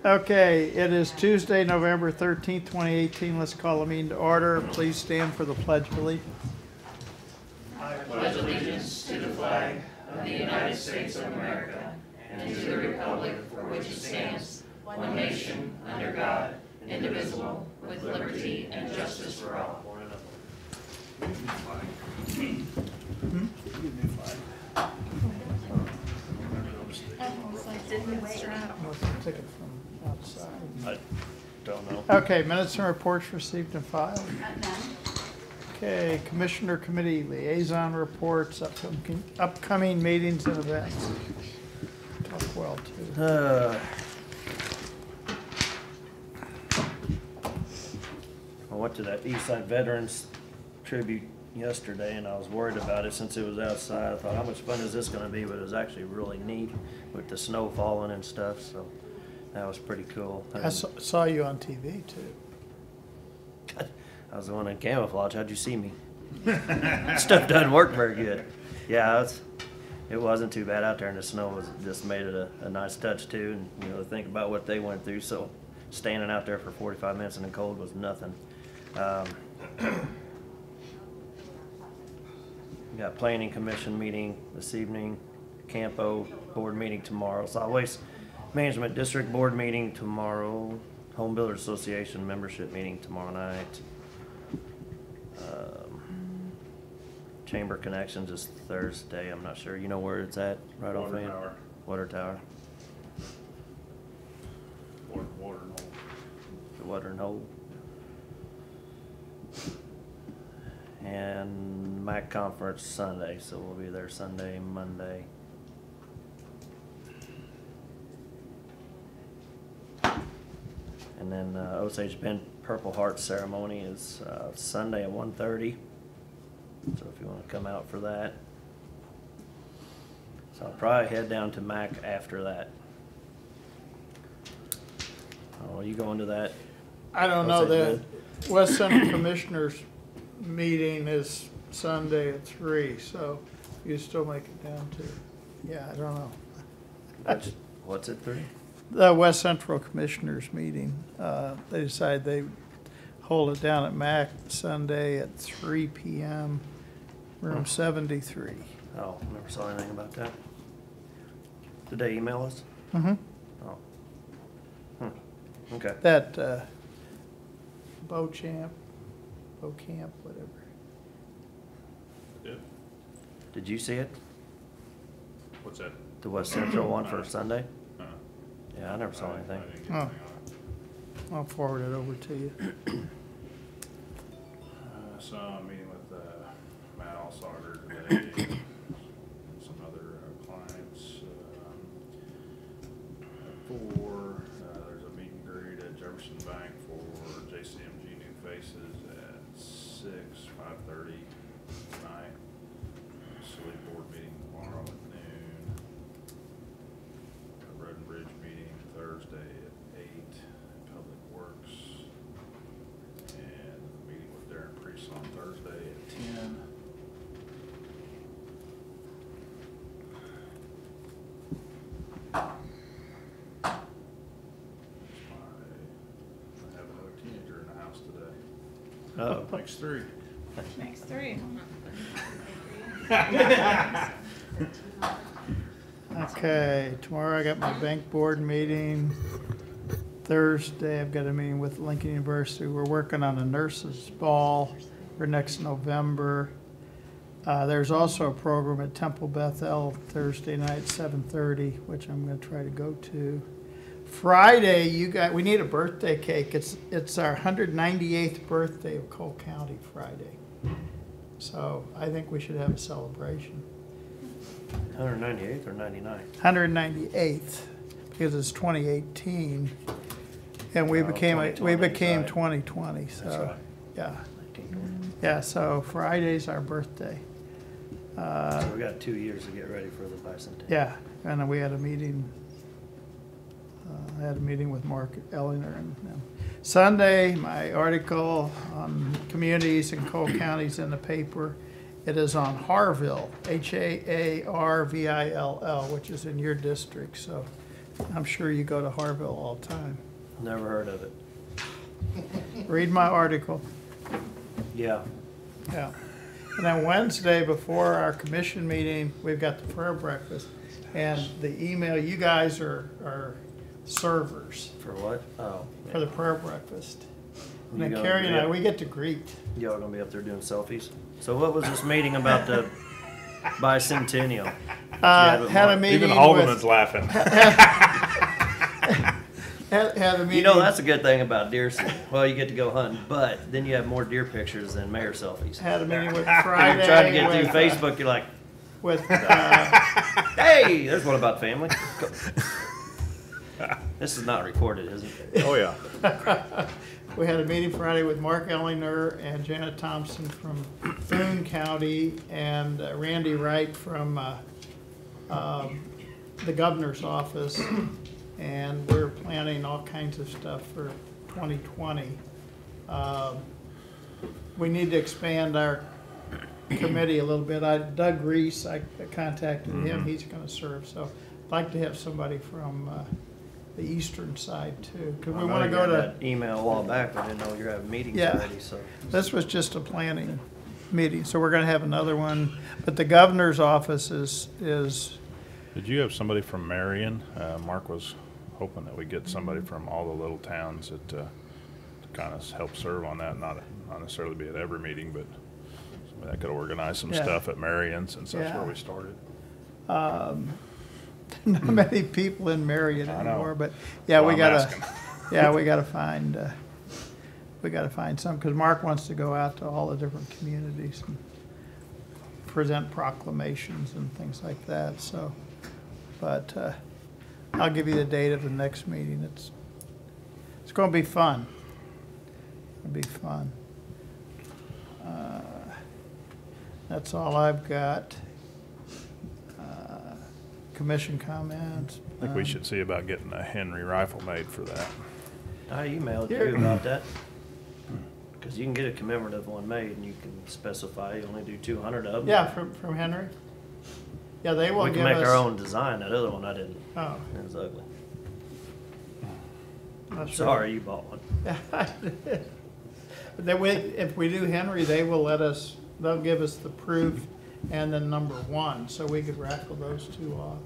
Okay, it is Tuesday, November 13th, 2018. Let's call the meeting to order. Please stand for the Pledge of Allegiance. I pledge allegiance to the flag of the United States of America and to the republic for which it stands, one nation, under God, indivisible, with liberty and justice for all. Take it from outside. I don't know. Okay, minutes and reports received and filed. Okay, Commissioner Committee Liaison Reports, upcoming meetings and events. Talk well, too. I went to that Eastside Veterans Tribute yesterday, and I was worried about it since it was outside. I thought, how much fun is this going to be? But it was actually really neat with the snow falling and stuff, so that was pretty cool. I saw you on TV, too. I was the one in camouflage. How'd you see me? Stuff doesn't work very good. Yeah, it wasn't too bad out there, and the snow was just made it a nice touch too. And think about what they went through. So standing out there for 45 minutes in the cold was nothing. Got planning commission meeting this evening, Campo board meeting tomorrow, solid waste management district board meeting tomorrow, home builders association membership meeting tomorrow night. Chamber Connections is Thursday. I'm not sure. You know where it's at? Right off in Water Tower. Water and hole. The Water and Hole. And MAC conference Sunday, so we'll be there Sunday, Monday. And then Osage Bend Purple Heart ceremony is Sunday at 1:30. So if you want to come out for that. So I'll probably head down to MAC after that. Oh, you going to that? I don't know, the West Central Commissioners meeting is Sunday at 3, so you still make it down to, yeah, I don't know. What's it 3? The West Central Commissioners meeting, they decided they hold it down at MAC Sunday at 3 p.m., room 73. Oh, never saw anything about that. Did they email us? Mm-hmm. Oh. Okay. That Beaucamp, whatever. Yeah. Did you see it? What's that? The West Central one for Sunday? Yeah, I never saw I anything. didn't get anything on it. I'll forward it over to you. So I'm meeting with Matt Alsager today, some other clients. At 4, there's a meet and greet at Jefferson Bank for JCMG New Faces at 6, 5:30 tonight. Select board meeting tomorrow at noon. A Road and Bridge meeting Thursday at 8, Public Works. And a meeting with Darren Priest on Thursday at 10. I have another teenager in the house today. Oh. Makes 3. Makes 3. Okay, tomorrow I got my bank board meeting. Thursday, I've got a meeting with Lincoln University. We're working on a nurses' ball for next November. There's also a program at Temple Bethel Thursday night, 7:30, which I'm going to try to go to. Friday, we need a birthday cake. It's our 198th birthday of Cole County Friday. So I think we should have a celebration. 198th or 99? 198th, because it's 2018, and we became 2020, 2020. That's So right. yeah, 1920. yeah. So Friday's our birthday. So we got 2 years to get ready for the bicentennial. Yeah, and then we had a meeting. I had a meeting with Mark Ellinger and them. Sunday, my article on communities in Cole County's in the paper. It is on Harville, Haarvill, which is in your district. So I'm sure you go to Harville all the time. Never heard of it. Read my article. Yeah. Yeah. And then Wednesday, before our commission meeting, we've got the prayer breakfast. And the email, you guys are servers For what? Oh. for the prayer breakfast. And then You Carrie and I, gonna- we get to greet. Y'all gonna be up there doing selfies? So what was this meeting about the bicentennial? Had a meeting Even with, Haldeman's laughing. had a meeting. You know, that's a good thing about deer season. Well, you get to go hunting, but then you have more deer pictures than mayor selfies. Had a meeting with If Friday. you're trying to get through with, Facebook, you're like, With, hey, there's one about family. This is not recorded, is it? Oh, yeah. we had a meeting Friday with Mark Ellinger and Janet Thompson from Boone County and Randy Wright from the governor's office. And we're planning all kinds of stuff for 2020. We need to expand our committee a little bit. Doug Reese, I contacted him, he's gonna serve, so I'd like to have somebody from the eastern side too, because we I know wanna you go had to, that email a while back, but I didn't know you were having meetings Yeah. already, so. this was just a planning meeting, so we're gonna have another one, but the governor's office is, Did you have somebody from Marion? Mark was hoping that we get somebody from all the little towns that, to kind of help serve on that, not necessarily be at every meeting, but somebody that could organize some Yeah. stuff at Marion, since that's Yeah. where we started. not many people in Marion I know. anymore, but yeah, Well, we I'm gotta, asking. yeah, we gotta find some, because Mark wants to go out to all the different communities and present proclamations and things like that, so. But, I'll give you the date of the next meeting. It's gonna be fun. It'll be fun. That's all I've got. Commission comments. I think we should see about getting a Henry rifle made for that. I emailed Here. you about that. Because you can get a commemorative one made and you can specify you only do 200 of them. Yeah, from Henry. Yeah, they will We give can us. make our own design. That other one I didn't. Oh, It was ugly. not sure. Sorry, you bought one. But then if we do Henry, they'll give us the proof and then number 1, so we could raffle those 2 off.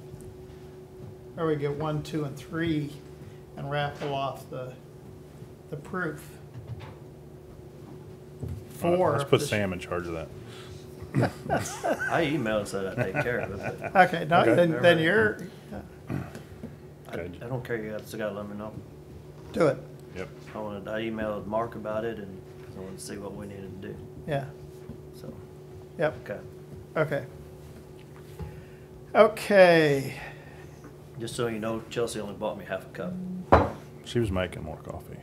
Or we get 1, 2, and 3 and raffle off the proof. 4. Let's put Sam in charge of that. I emailed and said I'd take care of it. But Okay, no, Okay. then you're, Okay. I don't care. You still gotta let me know. do it, Yep. I emailed Mark about it and I wanted to see what we needed to do. yeah, So, yep, okay. okay. Okay, Just so you know, Chelsea only bought me half a cup. She was making more coffee.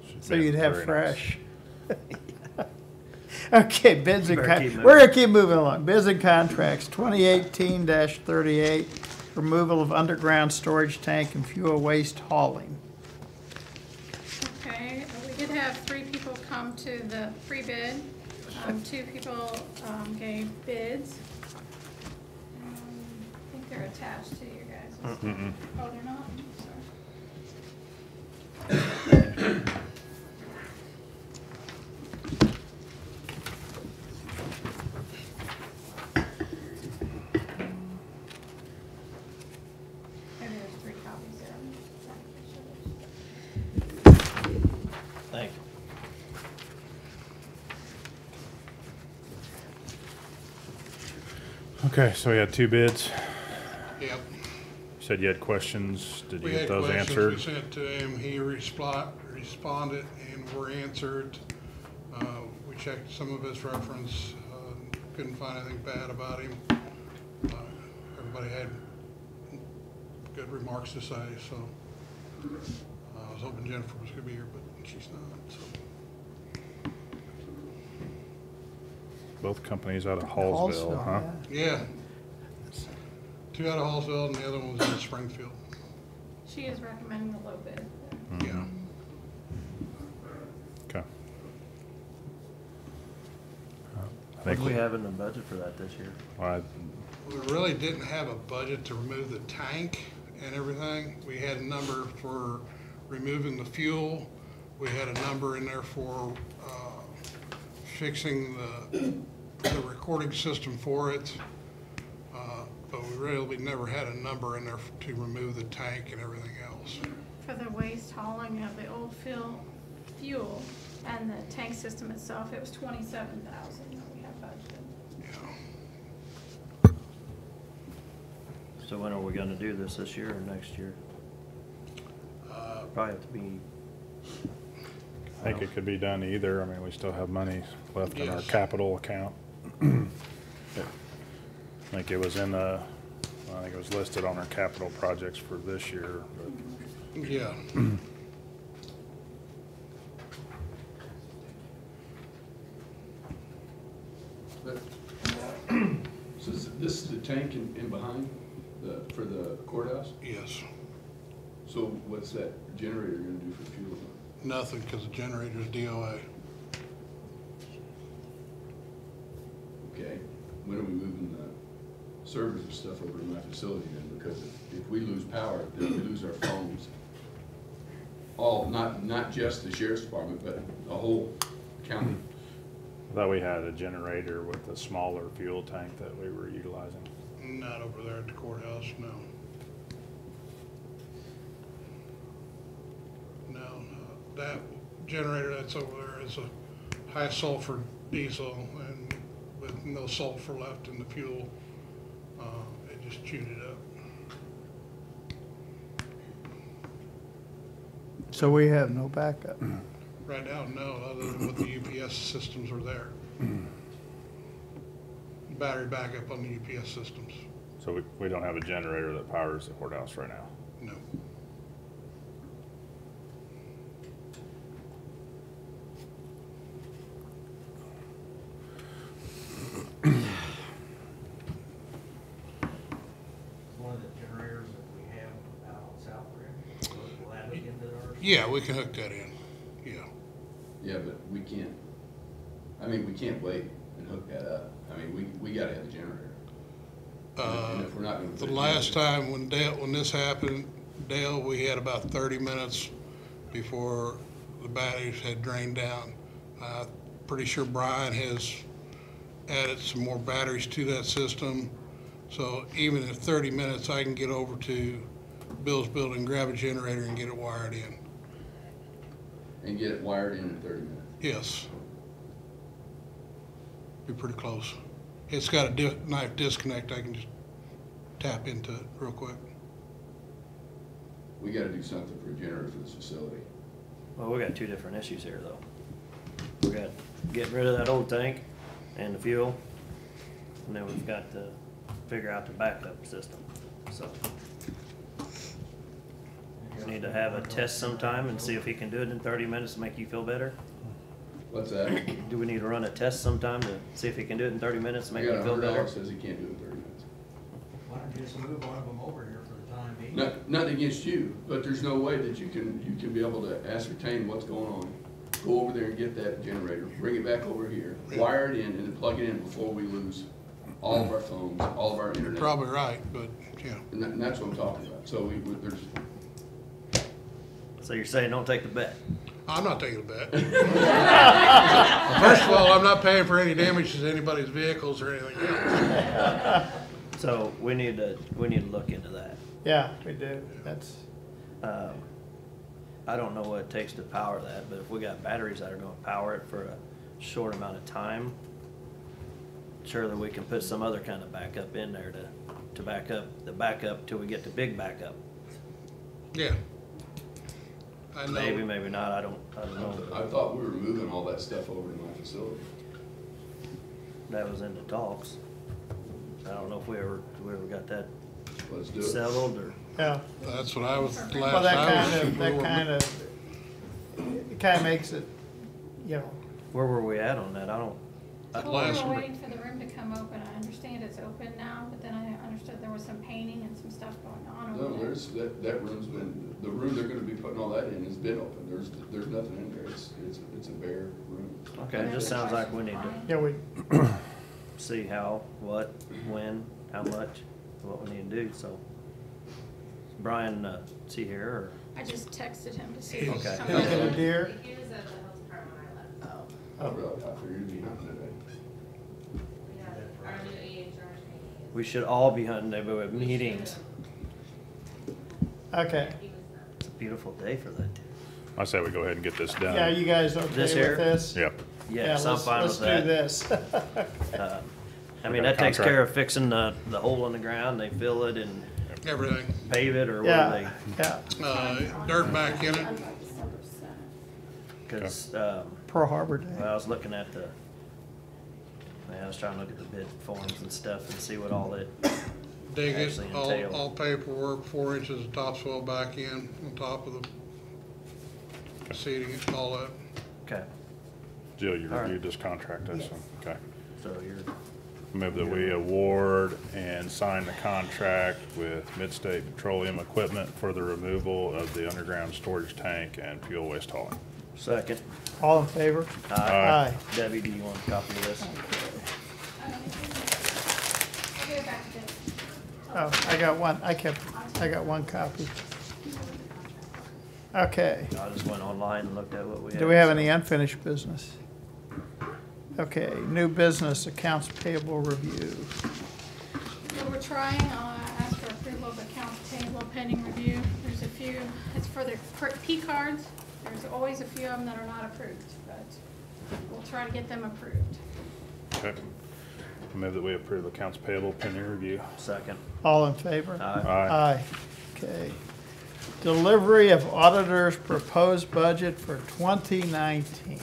She's so been you'd have very fresh. Okay, bids and Better keep moving. we're gonna keep moving along. Bids and contracts, 2018-38, removal of underground storage tank and fuel waste hauling. Okay, we did have 3 people come to the pre-bid. 2 people gave bids. I think they're attached to you guys. Mm-mm. Oh, they're not? Sorry. Maybe there's 3 copies there. Thank you. Okay, so we had 2 bids. Yep. You said you had questions. Did you We get had those questions answered? we sent to him, he responded and were answered. We checked some of his reference, couldn't find anything bad about him. Everybody had good remarks to say, so. I was hoping Jennifer was gonna be here, but she's not, so. Both companies out of Hallsville, huh? yeah. Yeah. 2 out of Hallsville and the other one was in Springfield. She is recommending the low bid. Yeah. Okay. I What think do we have in the budget for that this year? well, We really didn't have a budget to remove the tank, and everything. We had a number for removing the fuel. We had a number in there for fixing the recording system for it. But we really never had a number in there to remove the tank and everything else. For the waste hauling of the old fuel and the tank system itself, it was $27,000 that we have budgeted. Yeah. So when are we gonna do this year or next year? Probably have to be, I think it could be done either. I mean, we still have money left in our Yes. capital account. I think it was in the, I think it was listed on our capital projects for this year, but Yeah. But, so this is the tank in behind, for the courthouse? Yes. So what's that generator gonna do for fuel? Nothing, because the generator's DOA. Okay, when are we moving the servers and stuff over to my facility then? Because if we lose power, then we lose our phones. All, not just the sheriff's department, but the whole county. I thought we had a generator with a smaller fuel tank that we were utilizing. Not over there at the courthouse, no. No, that generator that's over there is a high sulfur diesel and with no sulfur left in the fuel, it just chewed it up. So we have no backup. Right now, no, other than what the UPS systems are there. Battery backup on the UPS systems, So we don't have a generator that powers the courthouse right now. no. One of the generators that we have out on South Rim, will that hook into ours? Yeah, we can hook that in, yeah. Yeah, but we can't, I mean, we can't wait and hook that up. I mean, we gotta have the generator. And if we're not gonna put The it last in- time when this happened, Dale, we had about 30 minutes before the batteries had drained down. Pretty sure Brian has added some more batteries to that system. So even in 30 minutes, I can get over to Bill's building, grab a generator and get it wired in. And get it wired in 30 minutes. Yes. Be pretty close. It's got a knife disconnect. I can just tap into it real quick. We gotta do something for a generator for this facility. well, we got two different issues here though. We got getting rid of that old tank and the fuel, and then we've got to figure out the backup system, so. We need to have a test sometime and see if he can do it in 30 minutes to make you feel better. What's that? Do we need to run a test sometime to see if he can do it in 30 minutes to I make you got feel better? $100 says he can't do it in 30 minutes. Why don't you just move one of them over here for the time being? Nothing against you, but there's no way that you can be able to ascertain what's going on. Go over there and get that generator, bring it back over here, wire it in, and then plug it in before we lose all of our phones, all of our internet. Probably right, but yeah. And that's what I'm talking about. So there's, So you're saying don't take the bet? I'm not taking a bet. First of all, I'm not paying for any damage to anybody's vehicles or anything else. So we need to look into that. Yeah, we do. That's, I don't know what it takes to power that, but if we got batteries that are gonna power it for a short amount of time, surely we can put some other kind of backup in there to back up the backup till we get to big backup. Yeah. I know. Maybe, maybe not, I don't know. I thought we were moving all that stuff over to my facility. That was in the talks. I don't know if we ever got that Let's do it. settled or, yeah. That's what I was, Well, last I was. it kind of makes it, you know, where were we at on that? I don't, Well, Last we were week. waiting for the room to come open. I understand it's open now, but then I understood there was some painting and some stuff going on over No, there. that room's been, the room they're gonna be putting all that in has been open. There's nothing in there. It's a bare room. okay, it just sounds like we need to yeah, we, see how, what, when, how much, what we need to do, so. Brian, is he here, or? I just texted him to see if he's Okay. coming. He'll get a deer. He was at the health department when I left. Oh, really? I figured you'd be hunting today. We had our new EHR training. We should all be hunting today, but we have meetings. Okay. He was not. It's a beautiful day for that, dude. I say we go ahead and get this done. Yeah, you guys okay This with here? this? Yep. Yes, I'm fine with Let's that. do this. I mean, that takes care of fixing the hole in the ground, they fill it and Everything. pave it, or what do Yeah, they? yeah, Dirt back in it. Cause, Pearl Harbor well, I Day. was looking at I was trying to look at the bid forms and stuff and see what all it Dig it, actually entail. all paperwork, 4 inches of topsoil back in, on top of the seating, all that. Okay, Jill, you All right. reviewed this contract, I assume? Okay. so you're, Move that we award and sign the contract with Midstate Petroleum Equipment for the removal of the underground storage tank and fuel waste hauling. second. All in favor? Aye. Debbie, do you want a copy of this? I'll give it back to Dave. Oh, I got one copy. Okay. I just went online and looked at what we had. Do we have any unfinished business? Okay, new business, accounts payable review. So we're trying, ask for approval of accounts payable pending review. There's a few, it's for the P cards. There's always a few of them that are not approved, but we'll try to get them approved. Okay. Move that we approve accounts payable pending review. Second. All in favor? Aye. Aye. Okay. Delivery of auditor's proposed budget for 2019.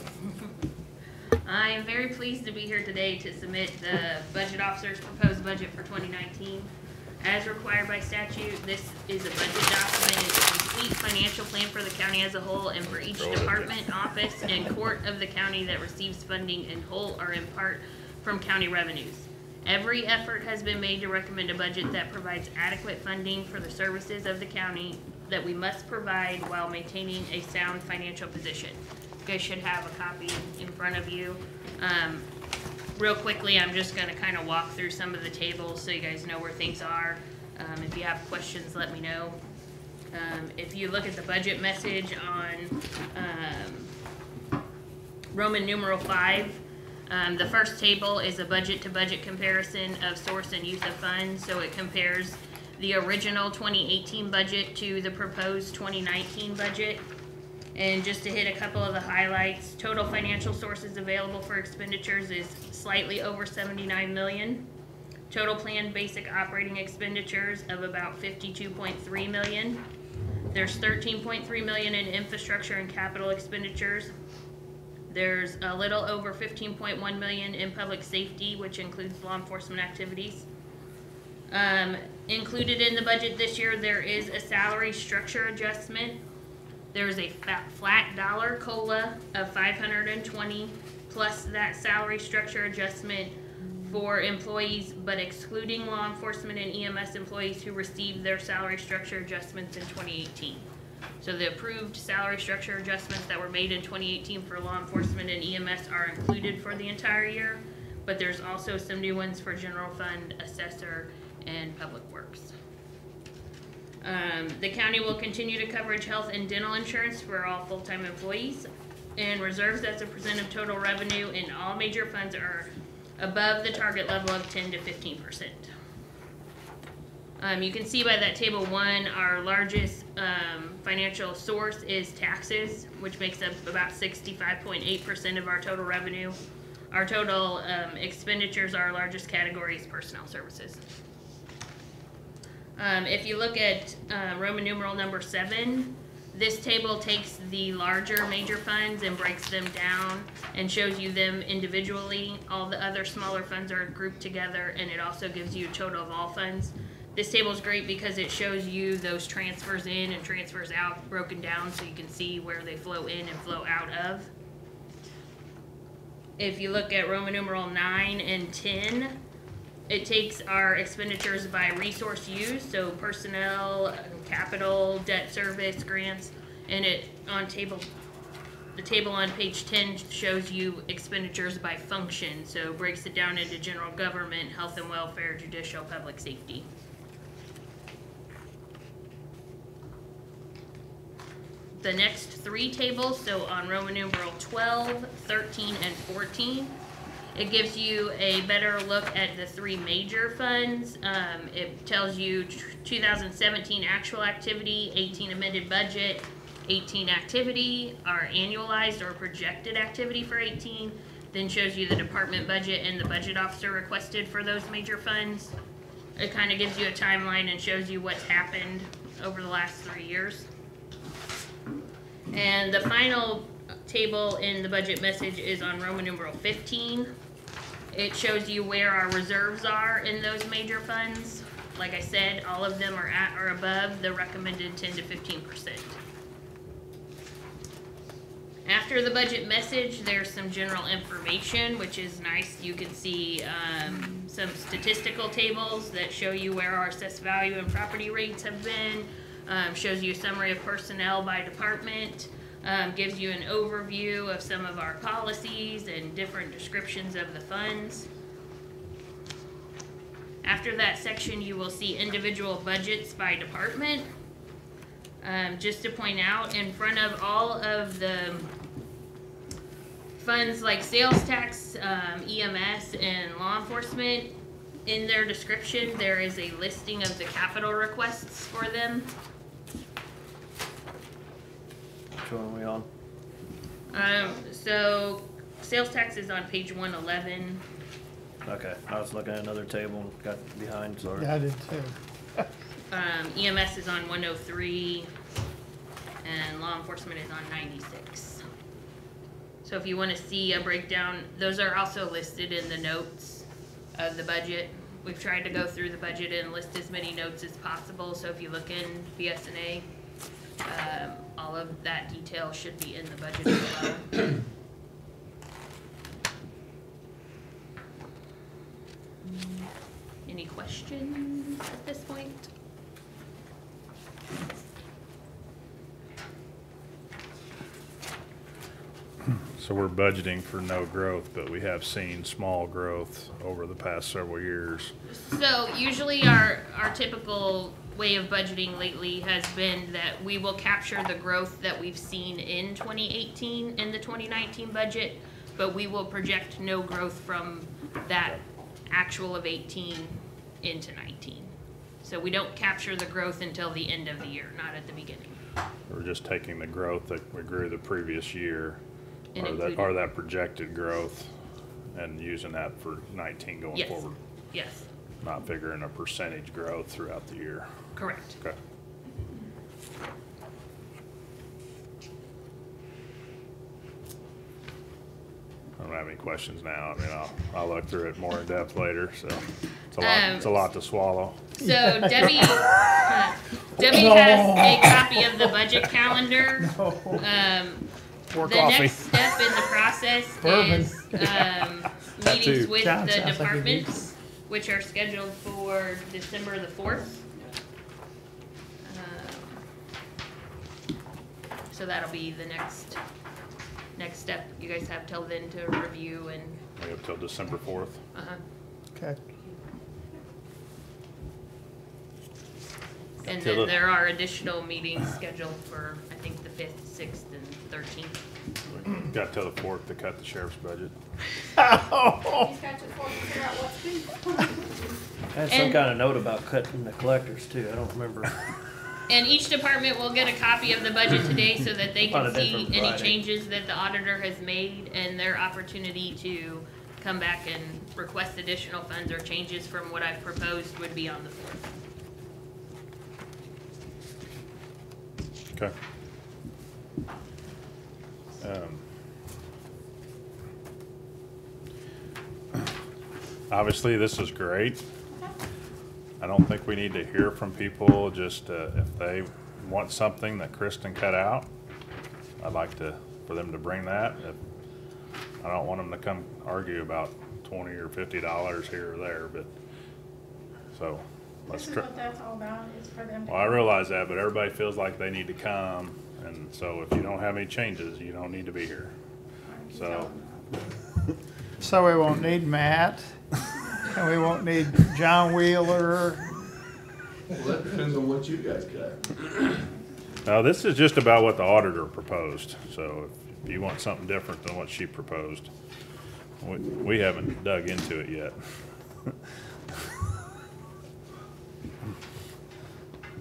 I am very pleased to be here today to submit the budget officer's proposed budget for 2019. As required by statute, this is a budget document, it's a complete financial plan for the county as a whole and for each department, office, and court of the county that receives funding in whole or in part from county revenues. Every effort has been made to recommend a budget that provides adequate funding for the services of the county that we must provide while maintaining a sound financial position. You guys should have a copy in front of you. Real quickly, I'm just gonna kind of walk through some of the tables so you guys know where things are. If you have questions, let me know. If you look at the budget message on Roman numeral 5, the first table is a budget-to-budget comparison of source and use of funds. So it compares the original 2018 budget to the proposed 2019 budget. And just to hit a couple of the highlights, total financial sources available for expenditures is slightly over 79 million. Total planned basic operating expenditures of about 52.3 million. There's 13.3 million in infrastructure and capital expenditures. There's a little over 15.1 million in public safety, which includes law enforcement activities. Included in the budget this year, there is a salary structure adjustment. There's a flat dollar COLA of 520 plus that salary structure adjustment for employees, but excluding law enforcement and EMS employees who received their salary structure adjustments in 2018. So the approved salary structure adjustments that were made in 2018 for law enforcement and EMS are included for the entire year, but there's also some new ones for general fund, assessor, and public works. The county will continue to coverage health and dental insurance for all full-time employees, and reserves as a percent of total revenue in all major funds are above the target level of 10 to 15%. You can see by that table 1, our largest financial source is taxes, which makes up about 65.8% of our total revenue. Our total expenditures, our largest category is personnel services. If you look at Roman numeral number 7, this table takes the larger major funds and breaks them down and shows you them individually. All the other smaller funds are grouped together, and it also gives you a total of all funds. This table is great because it shows you those transfers in and transfers out broken down so you can see where they flow in and flow out of. If you look at Roman numeral 9 and 10, it takes our expenditures by resource used, so personnel, capital, debt service, grants, and the table on page 10 shows you expenditures by function, so breaks it down into general government, health and welfare, judicial, public safety. the next three tables, so on Roman numeral 12, 13, and 14, it gives you a better look at the three major funds. It tells you 2017 actual activity, 18 amended budget, 18 activity, our annualized or projected activity for 18, then shows you the department budget and the budget officer requested for those major funds. It kind of gives you a timeline and shows you what's happened over the last 3 years. And the final table in the budget message is on Roman numeral 15. It shows you where our reserves are in those major funds. Like I said, all of them are at or above the recommended 10 to 15%. After the budget message, there's some general information, which is nice. You can see some statistical tables that show you where our assessed value and property rates have been. Shows you a summary of personnel by department. Gives you an overview of some of our policies and different descriptions of the funds. After that section, you will see individual budgets by department. Just to point out, in front of all of the funds like sales tax, EMS, and law enforcement, in their description, there is a listing of the capital requests for them. Which one are we on? So sales tax is on page 111. Okay, I was looking at another table and got behind, sorry. Yeah, I did too. EMS is on 103, and law enforcement is on 96. So if you want to see a breakdown, those are also listed in the notes of the budget. We've tried to go through the budget and list as many notes as possible, so if you look in BS&A, all of that detail should be in the budget as well. Any questions at this point? So we're budgeting for no growth, but we have seen small growth over the past several years. So usually our typical way of budgeting lately has been that we will capture the growth that we've seen in 2018 in the 2019 budget, but we will project no growth from that actual of 18 into 19. So we don't capture the growth until the end of the year, not at the beginning. We're just taking the growth that we grew the previous year, And or that projected growth, and using that for 19 going Yes. forward. Yes, Not figuring a percentage growth throughout the year. correct. Okay. I don't have any questions now. I mean, I'll look through it more in depth later, so it's a lot to swallow. So Debbie has a copy of the budget calendar. Pour The coffee. next step in the process Bourbon. is meetings with John the sounds like he departments, which are scheduled for December the 4th. So that'll be the next step. You guys have till then to review and, We have till December 4th. Okay. and Till then the- there are additional meetings scheduled for, I think, the 5th, 6th, and 13th. We got till the 4th to cut the sheriff's budget. He's got to figure out what's due. I had some And- kind of note about cutting the collectors too, I don't remember. And each department will get a copy of the budget today so that they On can a see different any Friday. changes that the auditor has made and their opportunity to come back and request additional funds or changes from what I've proposed would be on the 4th. Okay. Obviously, this is great. I don't think we need to hear from people, just if they want something that Kristen cut out, I'd like for them to bring that. I don't want them to come argue about $20 or $50 here or there, but, so, let's This is try. what that's all about, is for them to. Well, I realize that, but everybody feels like they need to come, and so if you don't have any changes, you don't need to be here. So, So we won't need Matt, and we won't need John Wheeler. Well, that depends on what you guys cut. Now, this is just about what the auditor proposed, so if you want something different than what she proposed, we haven't dug into it yet.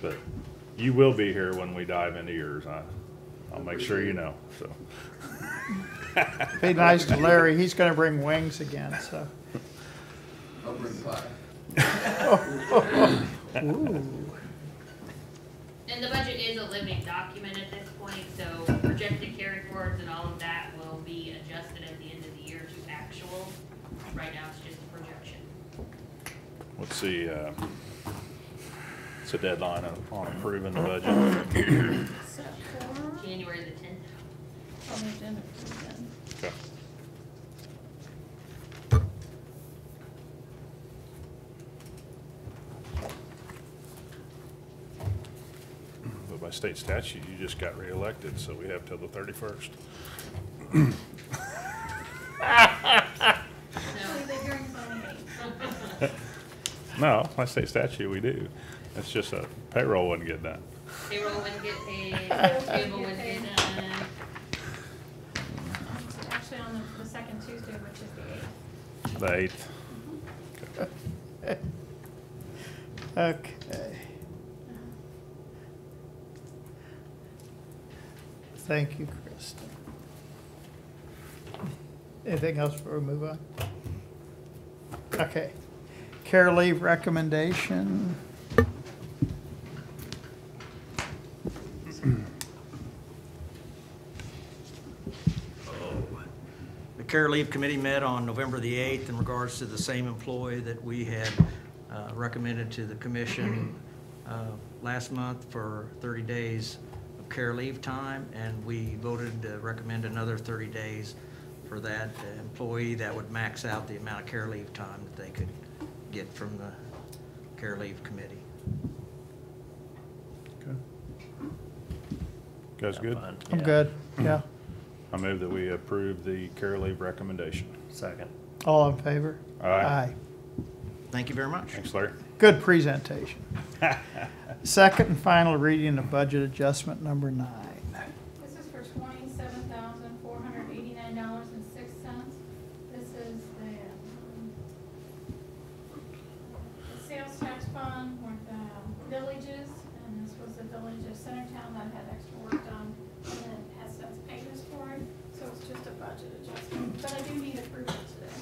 But you will be here when we dive into yours. I'll make sure you know, so. Be nice to Larry, he's gonna bring wings again, so. I'll bring pie. Ooh. And the budget is a living document at this point, so projected carry forwards and all of that will be adjusted at the end of the year to actual. Right now, it's just a projection. What's the deadline on approving the budget? Set for, January the 10th. on the agenda for then. Okay. But by state statute, you just got reelected, so we have till the 31st. Actually, the hearing's on the 8th. No, by state statute, we do. It's just a payroll wouldn't get done. Payroll wouldn't get paid, payable wouldn't get done. It's actually on the second Tuesday, which is the 8th. The 8th. Okay. Thank you, Kristen. Anything else before we move on? Okay. Care leave recommendation. The Care Leave Committee met on November the 8th in regards to the same employee that we had recommended to the commission last month for 30 days of care leave time, and we voted to recommend another 30 days for that employee. That would max out the amount of care leave time that they could get from the Care Leave Committee. Guys good? Fine. I'm Yeah. good, yeah. I move that we approve the care leave recommendation. Second. All in favor? Aye. Thank you very much. Thanks, Larry. Good presentation. Second and final reading of budget adjustment number 9. This is for $27,489.06. This is the sales tax fund for the villages, and this was the village of Centertown that had extra work done, and then has since paid us for it, so it's just a budget adjustment, but I do need approval today.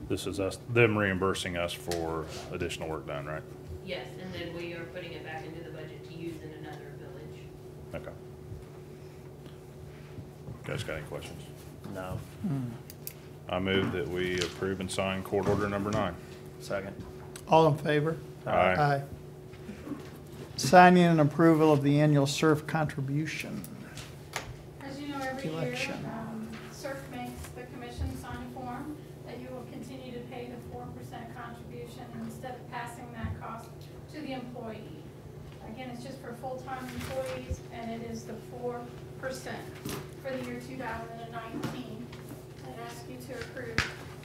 This is them reimbursing us for additional work done, right? Yes, and then we are putting it back into the budget to use in another village. Okay. Guys got any questions? No. I move that we approve and sign court order number 9. Second. All in favor? Aye. Signing and approval of the annual SURF contribution. As you know, every year, Election. CERC makes the commission sign a form that you will continue to pay the 4% contribution instead of passing that cost to the employee. Again, it's just for full-time employees, and it is the 4% for the year 2019. I'd ask you to approve.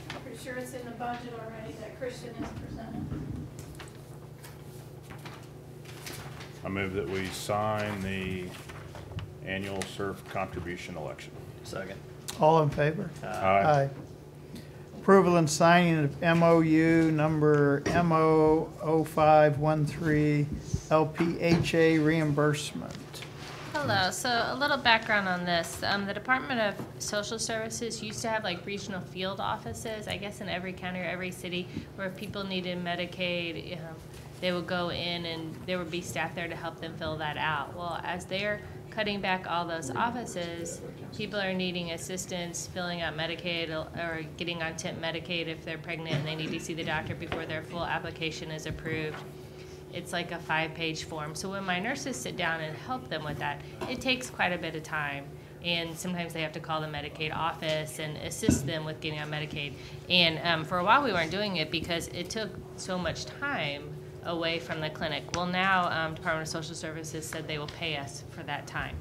I'm pretty sure it's in the budget already that Christian has presented. I move that we sign the annual SURF contribution election. Second. All in favor? Aye. Approval and signing of MOU number MO0513 LPHA reimbursement. Hello, so a little background on this. The Department of Social Services used to have like regional field offices, I guess in every county or every city, where if people needed Medicaid, they would go in and there would be staff there to help them fill that out. Well, as they're cutting back all those offices, people are needing assistance filling out Medicaid or getting on TIP Medicaid if they're pregnant and they need to see the doctor before their full application is approved. It's like a 5-page form. So when my nurses sit down and help them with that, it takes quite a bit of time. And sometimes they have to call the Medicaid office and assist them with getting on Medicaid. And for a while we weren't doing it because it took so much time away from the clinic. Well, now Department of Social Services said they will pay us for that time.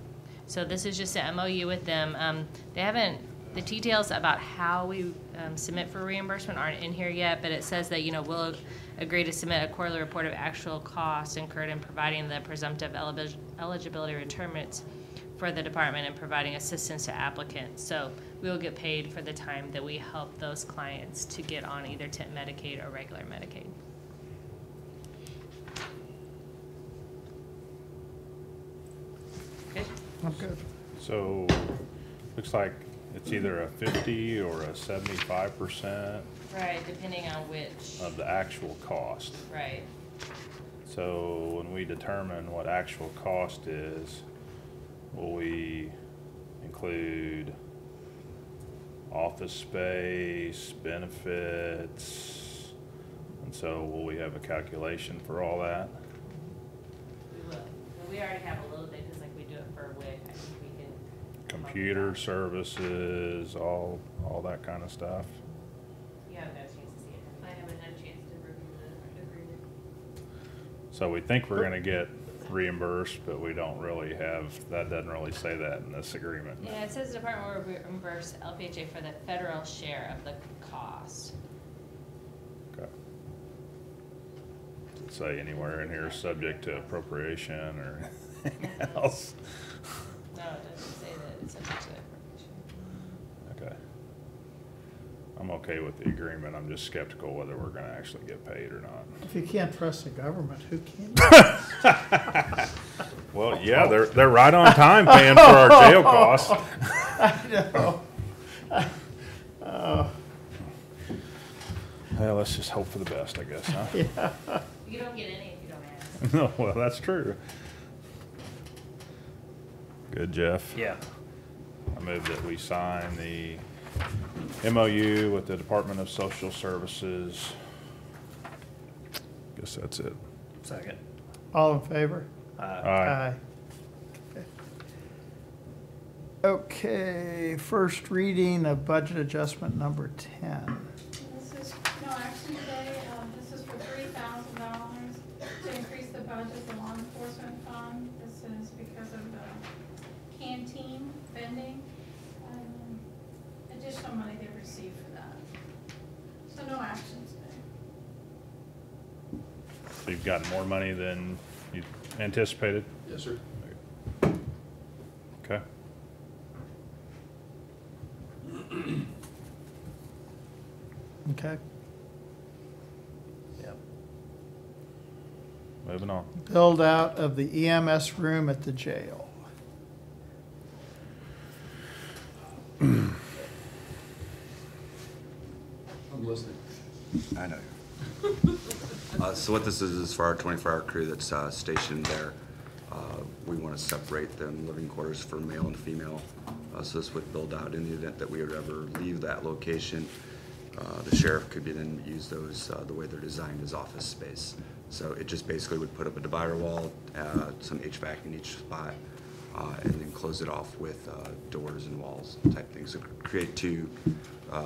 So this is just an MOU with them. They haven't, the details about how we submit for reimbursement aren't in here yet, but it says that, we'll agree to submit a quarterly report of actual costs incurred in providing the presumptive eligibility requirements for the department and providing assistance to applicants. So we will get paid for the time that we help those clients to get on either TIP Medicaid or regular Medicaid. Okay. I'm good. So, looks like it's either a 50 or a 75% Right, depending on which. of the actual cost. Right. So when we determine what actual cost is, will we include office space, benefits? And so will we have a calculation for all that? We will. And we already have a little bit, because like we do it for WIC, I think we can. Computer services, all that kind of stuff? You haven't had a chance to see it. I haven't had a chance to review the agreement. So we think we're gonna get reimbursed, but we don't really have, that doesn't really say that in this agreement. Yeah, it says the department will reimburse LPHA for the federal share of the cost. Okay. Does it say anywhere in here subject to appropriation or anything else? No, it doesn't say that it's subject to appropriation. Okay. I'm okay with the agreement, I'm just skeptical whether we're gonna actually get paid or not. If you can't trust the government, who can? Well, yeah, they're right on time paying for our jail costs. I know. Oh, Well, let's just hope for the best, I guess, huh? yeah. You don't get any if you don't ask. No, well, that's true. Good, Jeff. Yeah. I move that we sign the MOU with the Department of Social Services. Guess that's it. Second. All in favor? Aye. Okay, first reading of budget adjustment number 10. This is no action today. This is for $3,000 to increase the budget of the law enforcement fund. This is because of the canteen vending. Additional money they received for that. So no action today. So you've gotten more money than you anticipated? Yes, sir. Okay. Okay. Yep. Moving on. Build out of the EMS room at the jail. I'm listening. I know. So what this is for our 24-hour crew that's stationed there. We want to separate them living quarters for male and female. So this would build out in the event that we would ever leave that location. The sheriff could then use those the way they're designed as office space. So it just basically would put up a divider wall, some HVAC in each spot, and then close it off with doors and walls type things. So create two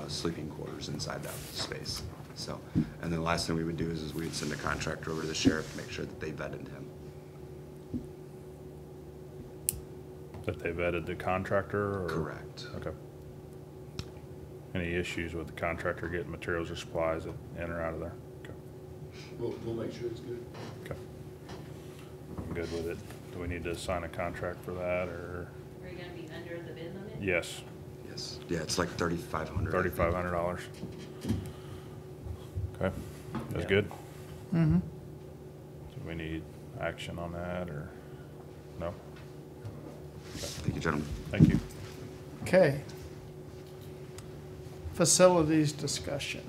sleeping quarters inside that space. So, and then the last thing we would do is we would send a contractor over to the sheriff to make sure that they vetted him. That they vetted the contractor? Or? Correct. Okay. Any issues with the contractor getting materials or supplies in or out of there? Okay. We'll make sure it's good. Okay. I'm good with it. Do we need to sign a contract for that, or? Are you gonna be under the bid limit? Yes, Yes. Yeah, it's like $3,500. $3,500. Okay, that's Yeah. good. Mm-hmm. Do we need action on that, or no? Thank you, gentlemen. Thank you. Okay. Facilities discussion.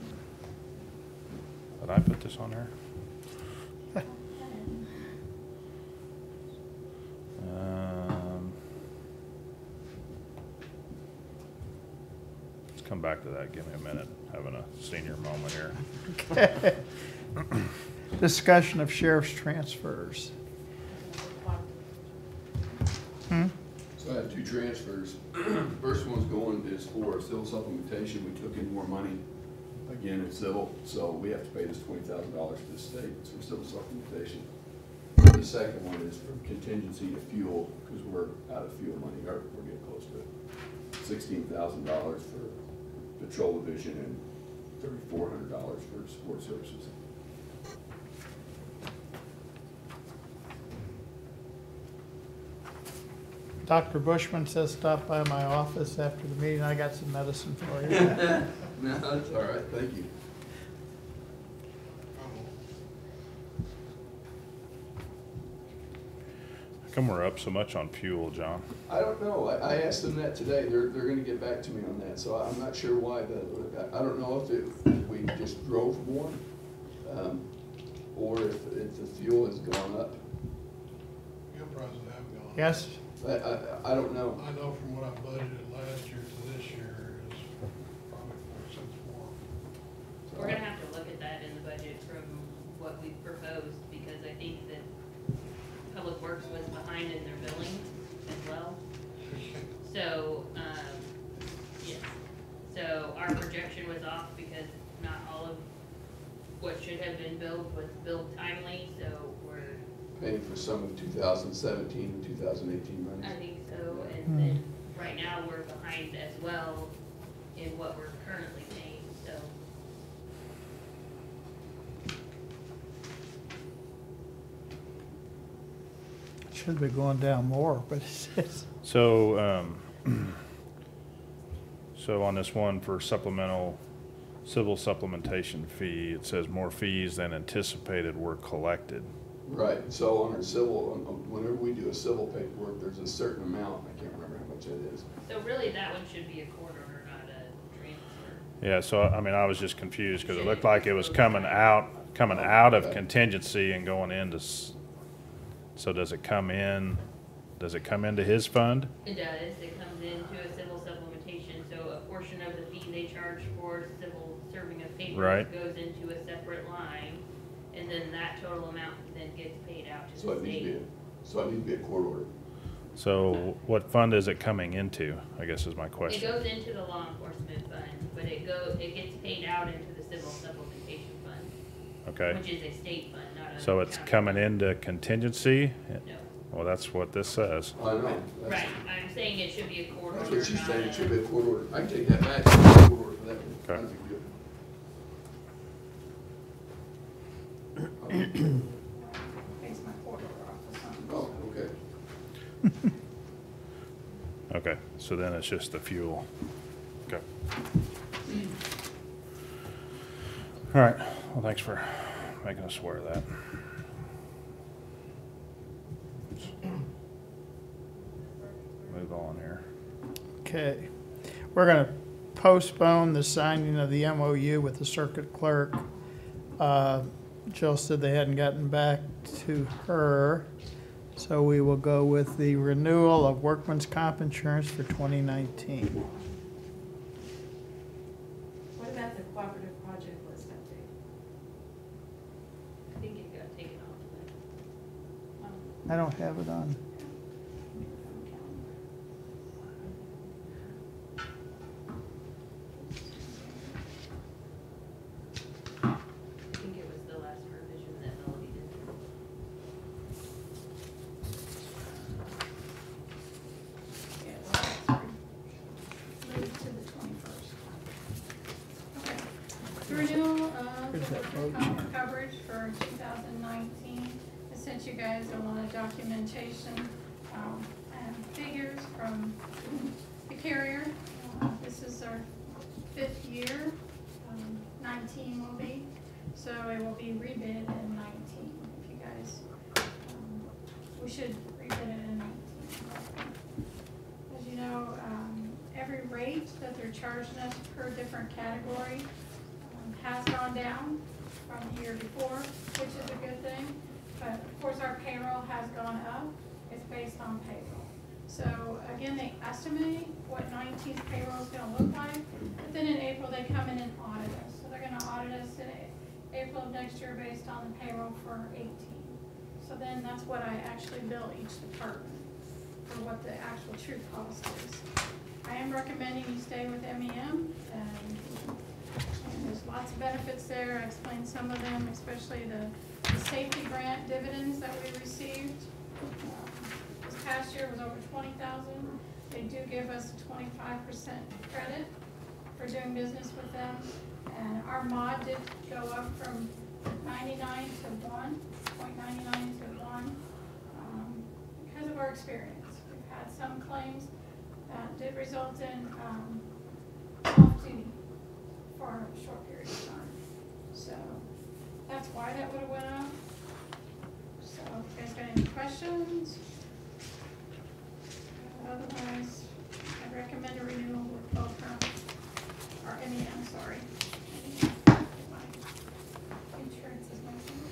Did I put this on there? Let's come back to that. Give me a minute. Having a senior moment here. Okay. Discussion of sheriff's transfers. Hmm? So I have two transfers. First one's going is for civil supplementation. We took in more money, again, in civil, so we have to pay this $20,000 to the state. It's for civil supplementation. The second one is from contingency to fuel, because we're out of fuel money, or we're getting close to it. $16,000 for patrol division and $3,400 for support services. Dr. Bushman says stop by my office after the meeting. I got some medicine for you. No, that's all right, thank you. How come we're up so much on fuel, John? I don't know, I asked them that today, they're gonna get back to me on that, so I'm not sure why, I don't know if we just drove more, or if the fuel has gone up. Fuel prices have gone. Yes, I don't know. I know from what I budgeted last year to this year is probably 4 cents more. We're gonna have to look at that in the budget from what we've proposed, because I think that Public Works was behind in their billing as well. So, yes, so our projection was off because not all of what should have been billed was billed timely, so we're, Paying for some of 2017 and 2018 I money. think so, and then right now we're behind as well in what we're currently paying, so. should be going down more, but it's, So, so on this one for supplemental, civil supplementation fee, it says more fees than anticipated were collected. Right, so on our civil, whenever we do a civil paperwork, there's a certain amount, I can't remember how much it is. So really, that one should be a court order, not a transfer. Yeah, so, I mean, I was just confused because it looked like it was coming out of contingency and going into, so does it come into his fund? It does, it comes into a civil supplementation, so a portion of the fee they charge for civil serving of papers Right. goes into a separate line, and then that total amount then gets paid out to So the it needs to be, state. so it needs to be a court order. So what fund is it coming into, I guess is my It question. goes into the law enforcement fund, but it gets paid out into the civil supplementation fund, Okay, which is a state fund, not a. so it's county coming fund. into contingency? No, Well, that's what this says. I know. that's- right, I'm saying it should be a court order, That's what she's not saying, it should be a. a court order. I can take that back, it's a court order for that one. Okay. Not a big deal. It's my court order office on. Oh, okay. Okay, so then it's just the fuel. Okay. All right, well, thanks for making us aware of that. Move on here. okay. We're gonna postpone the signing of the MOU with the circuit clerk. Jill said they hadn't gotten back to her, so we will go with the renewal of workman's comp insurance for 2019. What about the cooperative project list update? I think it got taken off, I don't have it on. I think it was the last revision that Melody did. Yeah, well, that's moved to the 21st. Okay. The renewal of Here's the that workers' vote. comp coverage for 2019. I sent you guys a lot of documentation and figures from the carrier. This is our 5th year. 19 will be, so it will be rebid in 19. If you guys, we should rebid it in 19. As you know, every rate that they're charging us per different category has gone down from the year before, which is a good thing. But of course, our payroll has gone up. It's based on payroll. So again, they estimate what 19's payroll is gonna look like, but then in April, they come in and audit us. So they're gonna audit us in April of next year based on the payroll for 18. So then that's what I actually bill each department for what the actual true cost is. I am recommending you stay with MEM, and there's lots of benefits there. I explained some of them, especially the safety grant dividends that we received. This past year was over 20,000. They do give us a 25% credit for doing business with them. And our mod did go up from 99 to 1, 0.99 to 1, because of our experience. We've had some claims that did result in off duty for a short period of time. So that's why that would have went up. So if you guys got any questions? Otherwise, I recommend a renewal with both or MEM, sorry. My insurance is mentioned.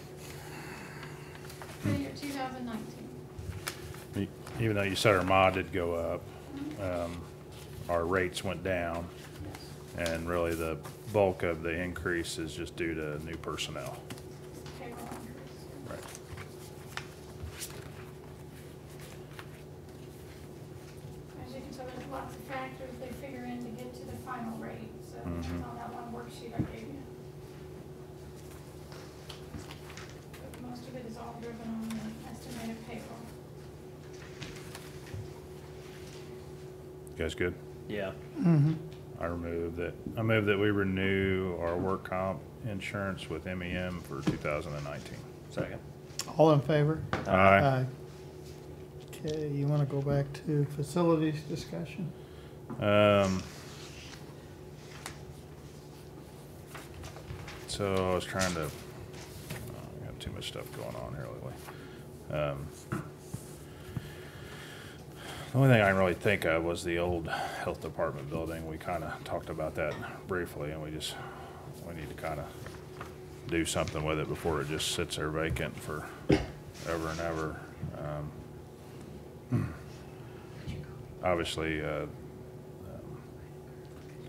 For the year 2019. Even though you said our mod did go up, our rates went down, and really the bulk of the increase is just due to new personnel. Payroll increase. Right. As you can tell, there's lots of factors they figure in to get to the final rate, so it's on that one worksheet I gave you. But most of it is all driven on the estimated payroll. You guys good? Yeah. Mm-hmm. I move that we renew our work comp insurance with MEM for 2019. Second. All in favor? Aye. Okay, you want to go back to facilities discussion? So I was trying to, I got too much stuff going on here lately. The only thing I can really think of was the old health department building. We kind of talked about that briefly, and we need to kind of do something with it before it just sits there vacant for ever and ever. Obviously, we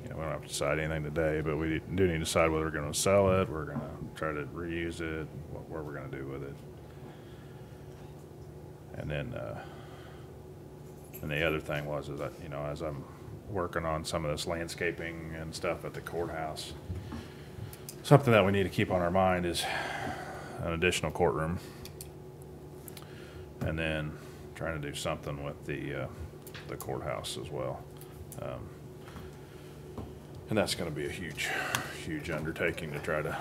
don't have to decide anything today, but we do need to decide whether we're going to sell it, we're going to try to reuse it, what we're going to do with it. And then, and the other thing was that, as I'm working on some of this landscaping and stuff at the courthouse, something that we need to keep on our mind is an additional courtroom. And then trying to do something with the courthouse as well. And that's going to be a huge, huge undertaking to try to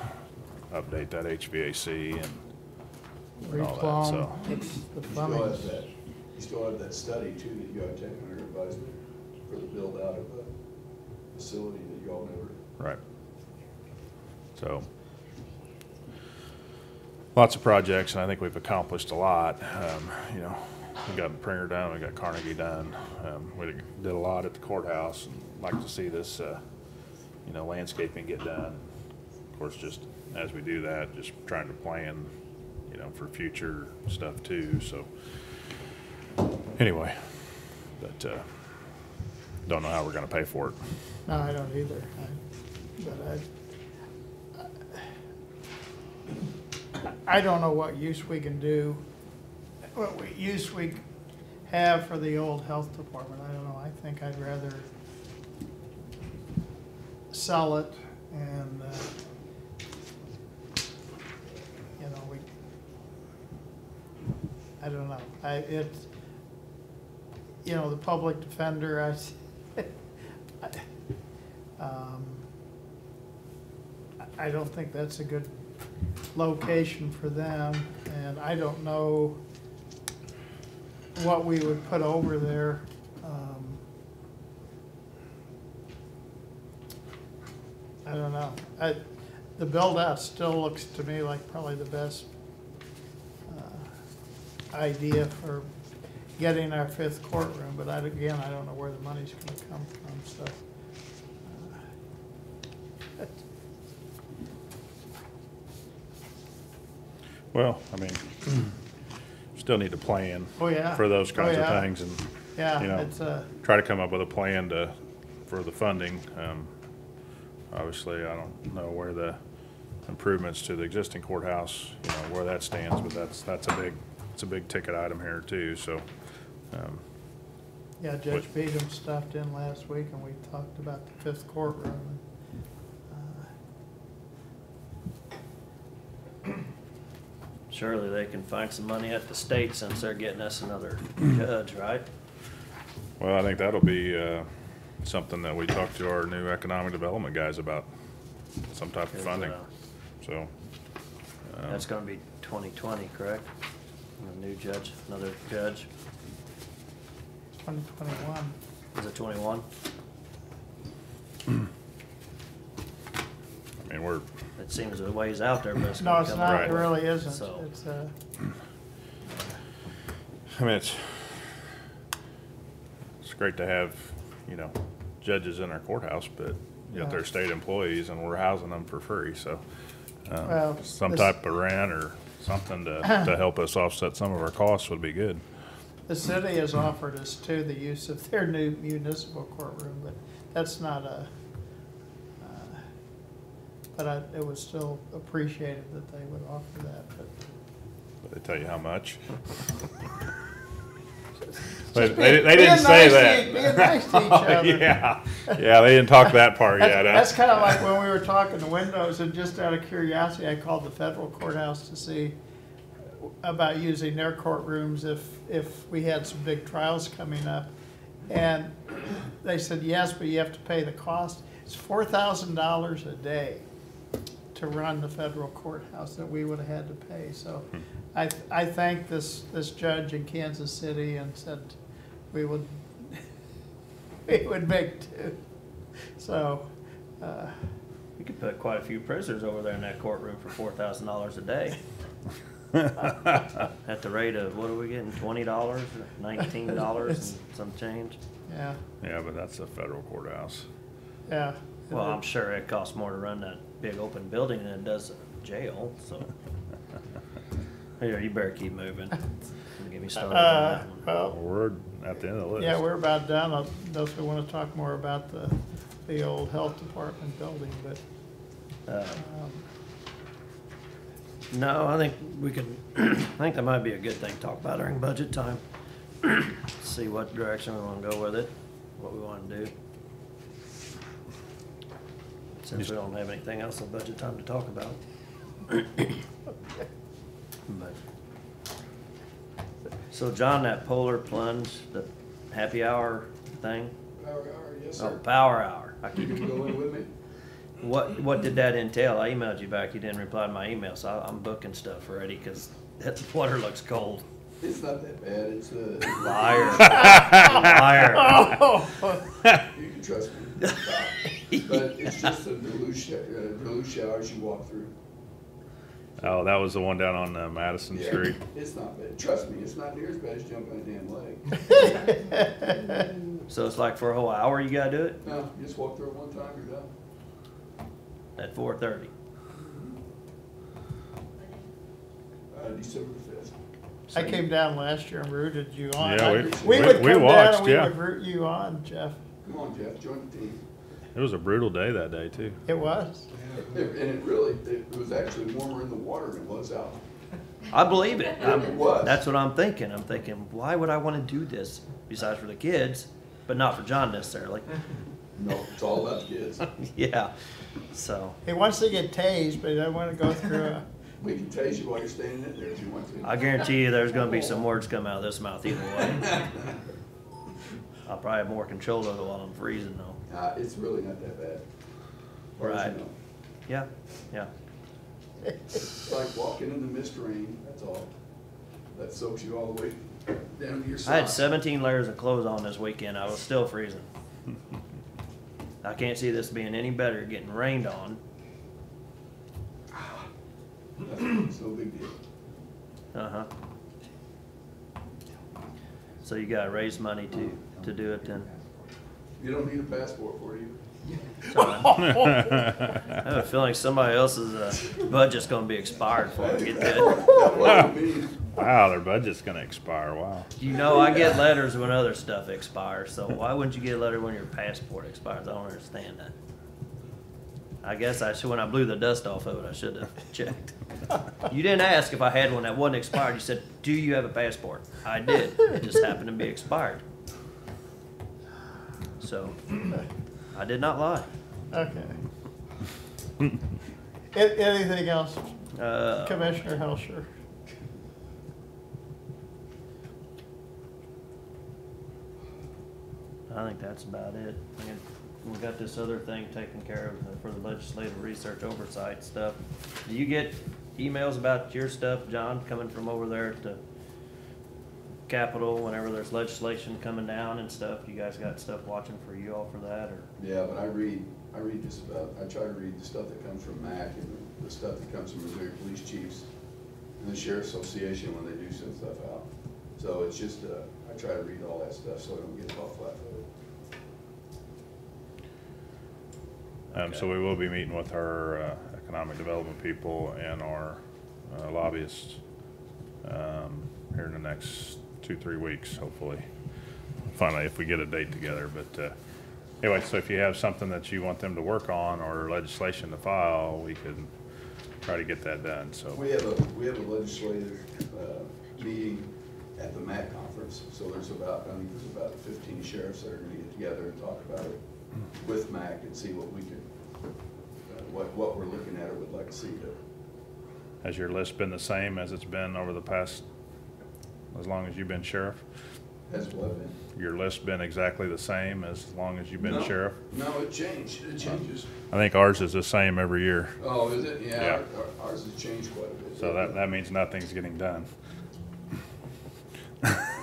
update that HVAC and all that, so. Fix the You still plumbing. have that, you still have that study too that you ought to take under advisement for the build out of the facility that you all never. Right. So, lots of projects, and I think we've accomplished a lot. We got Pringer done, we got Carnegie done. We did a lot at the courthouse, and like to see this, landscaping get done. Of course, just as we do that, just trying to plan, for future stuff too. So, anyway, but don't know how we're going to pay for it. No, I don't either. I don't know what use we can do, what use we have for the old health department. I don't know. I think I'd rather sell it and, I don't know. The public defender, I don't think that's a good location for them, and I don't know what we would put over there. I don't know. The build-out still looks to me like probably the best idea for getting our 5th courtroom, but I don't know where the money's going to come from, so. Well, still need to plan Oh, yeah. for those kinds Oh, of yeah. things, and Yeah, it's try to come up with a plan for the funding. Obviously, I don't know where the improvements to the existing courthouse, where that stands, but that's a big ticket item here too. So, yeah, Judge Beadham stopped in last week and we talked about the 5th courtroom. Surely they can find some money at the state since they're getting us another judge, right? well, I think that'll be something that we talk to our new economic development guys about, some type of funding. So, That's gonna be 2020, correct? A new judge, another judge. 2021. Is it 21? I mean, we're, It seems a ways out there, but it's No, gonna it's come not, up. it really isn't. So, It's, I mean, it's great to have, you know, judges in our courthouse, but Yeah. yet they're state employees and we're housing them for free, so. Well, Some this- type of rent or something to help us offset some of our costs would be good. the city has offered us too the use of their new municipal courtroom, but that's not a, it was still appreciated that they would offer that, but. But they tell you how much. Just They being didn't say nice that. being nice to each Oh, other. Yeah, yeah, they didn't talk that part yet. huh? That's kind of like when we were talking to windows, and just out of curiosity, I called the federal courthouse to see about using their courtrooms if we had some big trials coming up. And they said, yes, but you have to pay the cost. It's $4,000 a day to run the federal courthouse that we would have had to pay. So I thanked this judge in Kansas City and said we would make do. So, you could put quite a few prisoners over there in that courtroom for $4,000 a day. At the rate of, what are we getting, $20 or $19 and some change? yeah, Yeah, but that's a federal courthouse. yeah. Well, I'm sure it costs more to run that big open building than it does a jail, so. Here, you better keep moving. Don't get me started on that one. Well, We're at the end of the list. yeah, we're about done, unless we want to talk more about the old health department building, but, Uh, No, I think we can, I think that might be a good thing to talk about during budget time. See what direction we wanna go with it, what we wanna do. Since we don't have anything else in budget time to talk about. But- So John, that Polar Plunge, the happy hour thing? Power hour, yes, Oh, sir. power hour. I You keep, can go in with me? what did that entail? I emailed you back, you didn't reply to my email, so I'm booking stuff already, cause that water looks cold. It's not that bad, it's Liar. Liar. you can trust me. But it's just the Duluth showers you walk through. Oh, that was the one down on Madison Yeah, Street. It's not bad, trust me, it's not near as bad as jumping a damn lake. So it's like for a whole hour you gotta do it? No, you just walk through it one time, you're done. At 4:30? December the 5th. I came down last year and rooted you on. Yeah, We would we come down watched, and we yeah. would root you on, Jeff. Come on, Jeff, join the team. It was a brutal day that day too. It was. And it was actually warmer in the water than it was out. I believe it. It was. That's what I'm thinking. I'm thinking, why would I wanna do this besides for the kids, but not for John necessarily? No, it's all about the kids. Yeah, so, He wants to get tased, but he doesn't want to go through a, We can tase you while you're standing in there if you want to. I guarantee you there's gonna be some words come out of this mouth either way. I'll probably have more control of it while I'm freezing though. It's really not that bad. As far as you Right. know. Yeah, yeah. It's like walking in the mist rain, that's all. That soaks you all the way down to your socks. I had 17 layers of clothes on this weekend. I was still freezing. I can't see this being any better, getting rained on. It's no big deal. Uh-huh. So you gotta raise money to do it then? You don't need a passport for you. I have a feeling somebody else's budget's gonna be expired before we get that. That wasn't me. Wow, their budget's gonna expire, wow. You know, I get letters when other stuff expires, so why wouldn't you get a letter when your passport expires? I don't understand that. I guess when I blew the dust off of it, I should have checked. You didn't ask if I had one that wasn't expired. You said, do you have a passport? I did. It just happened to be expired. So, I did not lie. okay. Anything else, Commissioner Helsher? I think that's about it. And we got this other thing taken care of for the legislative research oversight stuff. Do you get emails about your stuff, John, coming from over there Capitol, whenever there's legislation coming down and stuff, you guys got stuff watching for you all for that, or? Yeah, but I read just about, I try to read the stuff that comes from MAC and the stuff that comes from Missouri Police Chiefs and the Sheriff's Association when they do send stuff out. So it's just, I try to read all that stuff so I don't get off flat-footed. So we will be meeting with our economic development people and our lobbyists here in the next 2-3 weeks, hopefully. Finally, if we get a date together. But anyway, so if you have something that you want them to work on or legislation to file, we could try to get that done. So We have a legislative meeting at the MAC conference. So there's about, I think there's about 15 sheriffs that are going to get together and talk about it with MAC and see what we can, what we're looking at or would like to see do. has your list been the same as it's been over the past, as long as you've been sheriff? Has what been? Your list been exactly the same as long as you've been No. sheriff? No, it changed. It changes. I think ours is the same every year. Oh, is it? Yeah, Yeah. ours has changed quite a bit. So that means nothing's getting done.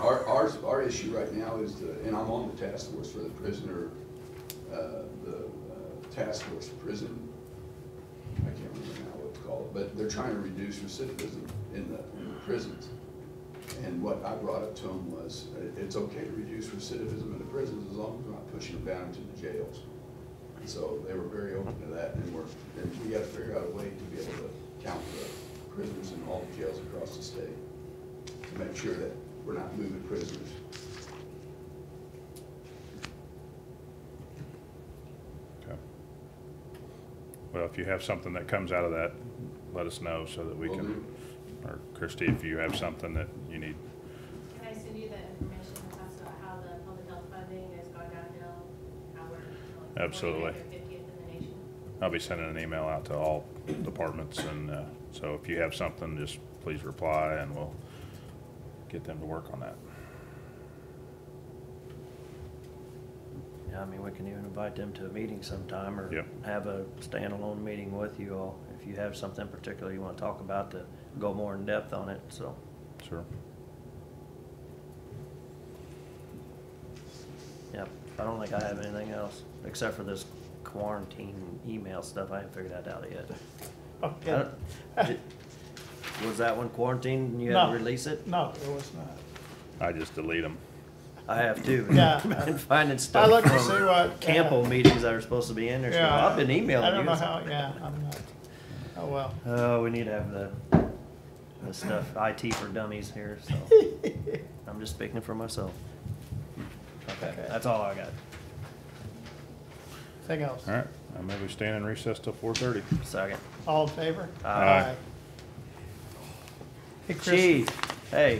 Our issue right now is and I'm on the task force for the prisoner, task force prison. I can't remember now what to call it, but they're trying to reduce recidivism in the prisons. And what I brought up to them was, it's okay to reduce recidivism in the prisons as long as we're not pushing them down into the jails. And so they were very open to that, and we got to figure out a way to be able to count the prisoners in all the jails across the state to make sure that we're not moving prisoners. Okay. Well, if you have something that comes out of that, let us know so that we Will can, do. or Christie, if you have something that you need. Can I send you the information that talks about how the public health funding has gone downhill, how we're Absolutely. 50th in the nation? I'll be sending an email out to all departments, and so if you have something, just please reply and we'll get them to work on that. Yeah, I mean, we can even invite them to a meeting sometime, or Yep. have a standalone meeting with you all, if you have something particular you wanna talk about to go more in depth on it, so. Sure. Yep, I don't think I have anything else, except for this quarantine email stuff, I haven't figured that out yet. I Okay. don't- Was that one quarantined and you had to No. release it? No, it was not. I just delete them. I have too. Yeah. Been finding I stuff looked to from see what. Campo meetings that are supposed to be in there, so Yeah. I've been emailing you. I don't know how, yeah, I'm not, oh, well. Oh, we need to have the stuff, IT for dummies here, so. I'm just speaking for myself. Okay, Okay. that's all I got. Anything else? All right, I may be staying in recess till 4:30. Second. All in favor? Aye. Hey, Chris, Chief, hey,